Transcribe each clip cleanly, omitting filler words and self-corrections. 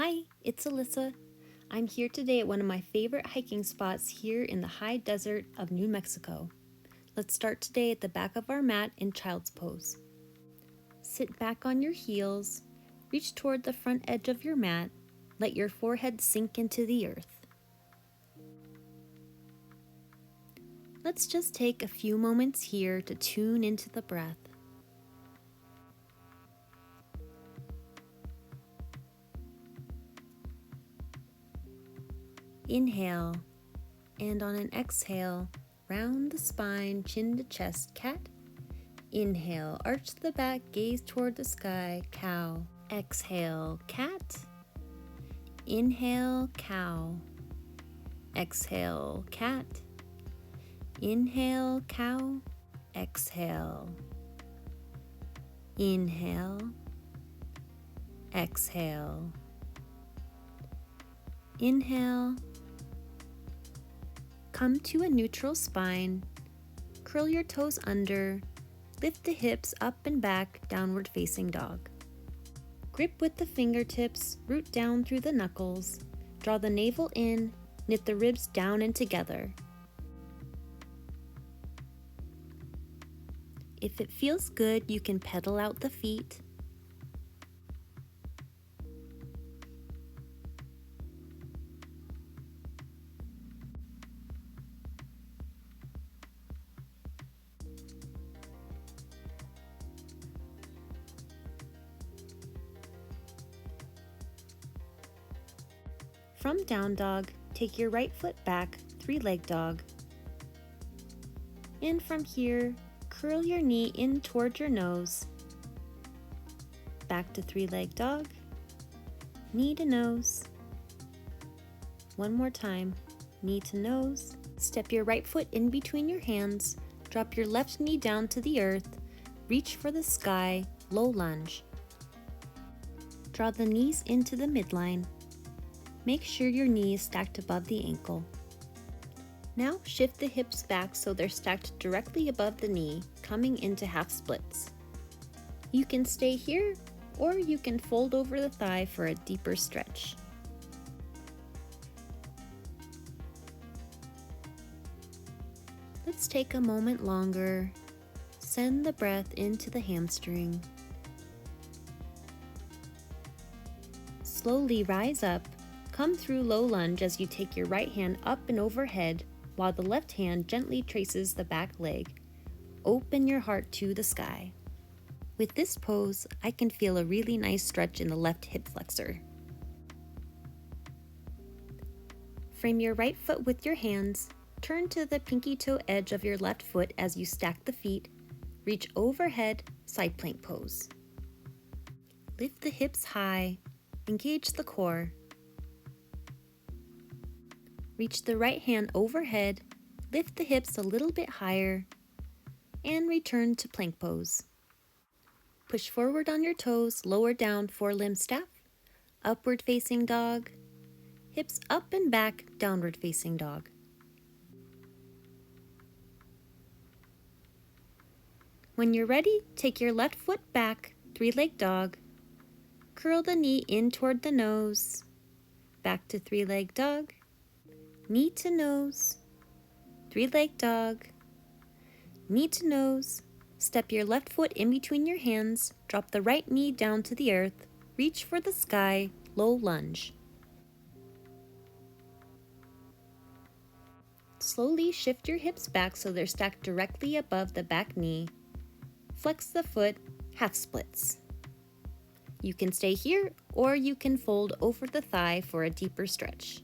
Hi, it's Alissa. I'm here today at one of my favorite hiking spots here in the high desert of New Mexico. Let's start today at the back of our mat in child's pose. Sit back on your heels, reach toward the front edge of your mat, let your forehead sink into the earth. Let's just take a few moments here to tune into the breath. Inhale, and on an exhale, round the spine, chin to chest, cat. Inhale, arch the back, gaze toward the sky, cow. Exhale, cat. Inhale, cow. Exhale, cat. Inhale, cow. Exhale. Inhale. Exhale. Inhale. Come to a neutral spine. Curl your toes under. Lift the hips up and back, downward facing dog. Grip with the fingertips, root down through the knuckles. Draw the navel in, knit the ribs down and together. If it feels good, you can pedal out the feet. From down dog, take your right foot back, three-leg dog. And from here, curl your knee in toward your nose. Back to three-leg dog, knee to nose. One more time, knee to nose. Step your right foot in between your hands, drop your left knee down to the earth, reach for the sky, low lunge. Draw the knees into the midline. Make sure your knee is stacked above the ankle. Now shift the hips back so they're stacked directly above the knee, coming into half splits. You can stay here, or you can fold over the thigh for a deeper stretch. Let's take a moment longer. Send the breath into the hamstring. Slowly rise up. Come through low lunge as you take your right hand up and overhead while the left hand gently traces the back leg. Open your heart to the sky. With this pose, I can feel a really nice stretch in the left hip flexor. Frame your right foot with your hands. Turn to the pinky toe edge of your left foot as you stack the feet. Reach overhead, side plank pose. Lift the hips high. Engage the core. Reach the right hand overhead, lift the hips a little bit higher, and return to plank pose. Push forward on your toes, lower down forelimb staff, upward facing dog, hips up and back, downward facing dog. When you're ready, take your left foot back, three-leg dog, curl the knee in toward the nose, back to three-leg dog, knee to nose, three-leg dog, knee to nose. Step your left foot in between your hands, drop the right knee down to the earth, reach for the sky, low lunge. Slowly shift your hips back so they're stacked directly above the back knee. Flex the foot, half splits. You can stay here, or you can fold over the thigh for a deeper stretch.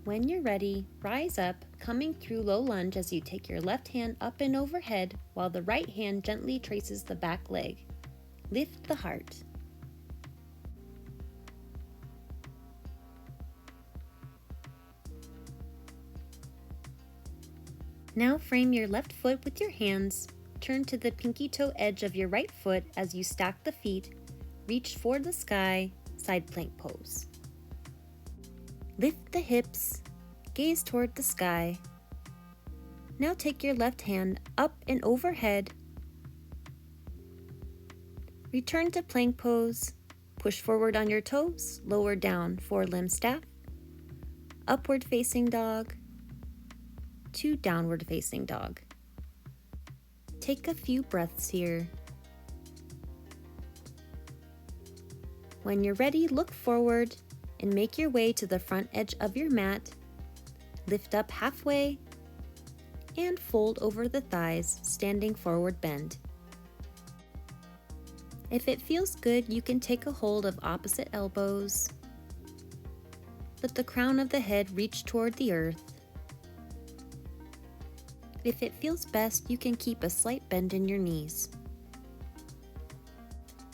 When you're ready, rise up, coming through low lunge as you take your left hand up and overhead while the right hand gently traces the back leg. Lift the heart. Now frame your left foot with your hands. Turn to the pinky toe edge of your right foot as you stack the feet. Reach for the sky, side plank pose. Lift the hips, gaze toward the sky. Now take your left hand up and overhead. Return to plank pose. Push forward on your toes, lower down, forelimb staff. Upward facing dog to downward facing dog. Take a few breaths here. When you're ready, look forward and make your way to the front edge of your mat. Lift up halfway and fold over the thighs, standing forward bend. If it feels good, you can take a hold of opposite elbows. Let the crown of the head reach toward the earth. If it feels best, you can keep a slight bend in your knees.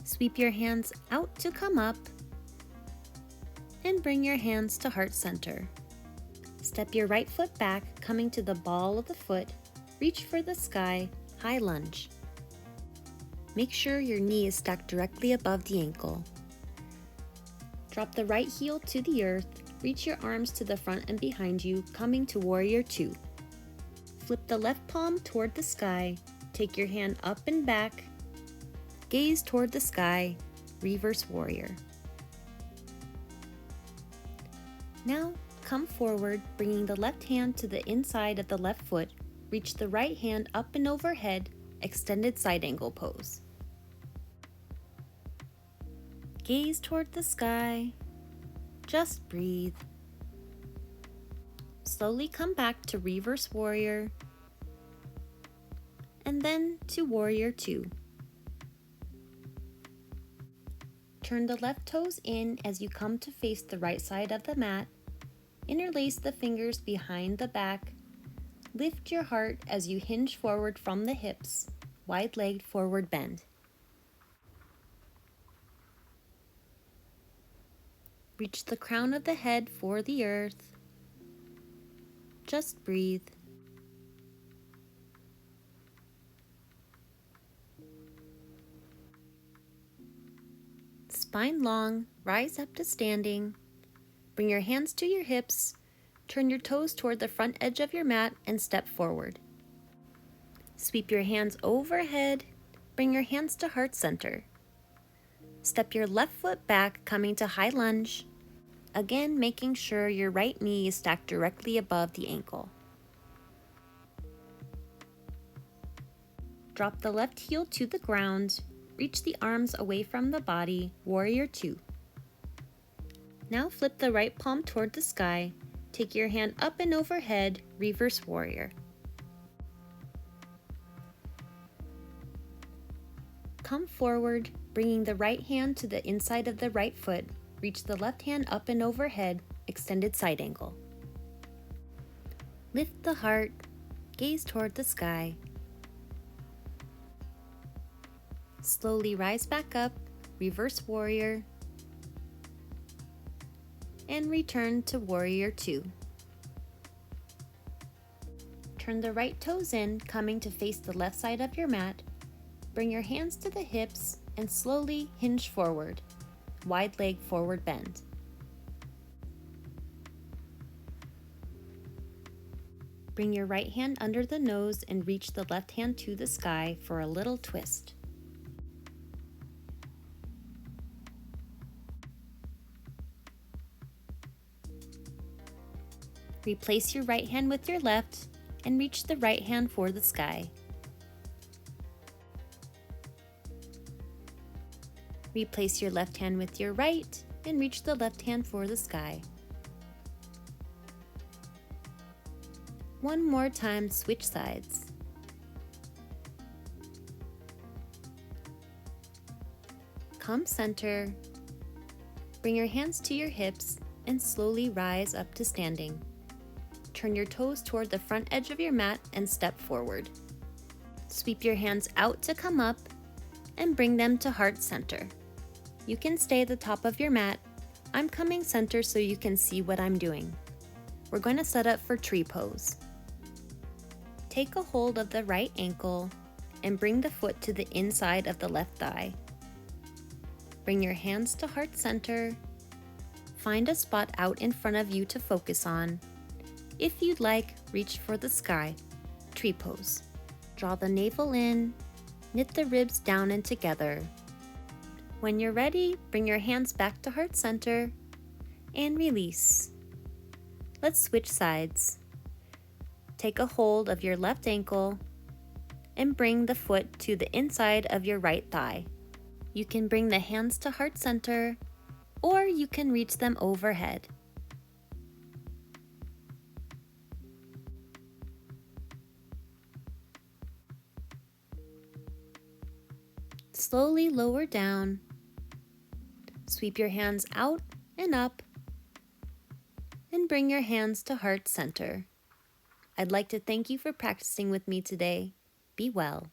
Sweep your hands out to come up and bring your hands to heart center. Step your right foot back, coming to the ball of the foot. Reach for the sky, high lunge. Make sure your knee is stacked directly above the ankle. Drop the right heel to the earth. Reach your arms to the front and behind you, coming to Warrior 2. Flip the left palm toward the sky. Take your hand up and back. Gaze toward the sky, Reverse Warrior. Now, come forward, bringing the left hand to the inside of the left foot. Reach the right hand up and overhead, extended side angle pose. Gaze toward the sky. Just breathe. Slowly come back to Reverse Warrior, and then to Warrior 2. Turn the left toes in as you come to face the right side of the mat. Interlace the fingers behind the back. Lift your heart as you hinge forward from the hips, wide-legged forward bend. Reach the crown of the head for the earth. Just breathe. Spine long, rise up to standing. Bring your hands to your hips. Turn your toes toward the front edge of your mat and step forward. Sweep your hands overhead. Bring your hands to heart center. Step your left foot back, coming to high lunge. Again, making sure your right knee is stacked directly above the ankle. Drop the left heel to the ground. Reach the arms away from the body, Warrior 2. Now flip the right palm toward the sky. Take your hand up and overhead, Reverse Warrior. Come forward, bringing the right hand to the inside of the right foot. Reach the left hand up and overhead, extended side angle. Lift the heart, gaze toward the sky. Slowly rise back up, Reverse Warrior, and return to Warrior 2. Turn the right toes in, coming to face the left side of your mat. Bring your hands to the hips and slowly hinge forward, wide leg forward bend. Bring your right hand under the nose and reach the left hand to the sky for a little twist. Replace your right hand with your left and reach the right hand for the sky. Replace your left hand with your right and reach the left hand for the sky. One more time, switch sides. Come center. Bring your hands to your hips and slowly rise up to standing. Turn your toes toward the front edge of your mat and step forward. Sweep your hands out to come up and bring them to heart center. You can stay at the top of your mat. I'm coming center so you can see what I'm doing. We're going to set up for tree pose. Take a hold of the right ankle and bring the foot to the inside of the left thigh. Bring your hands to heart center. Find a spot out in front of you to focus on. If you'd like, reach for the sky. tree pose. Draw the navel in, knit the ribs down and together. When you're ready, bring your hands back to heart center and release. Let's switch sides. Take a hold of your left ankle and bring the foot to the inside of your right thigh. You can bring the hands to heart center, or you can reach them overhead. Slowly lower down. Sweep your hands out and up, and bring your hands to heart center. I'd like to thank you for practicing with me today. Be well.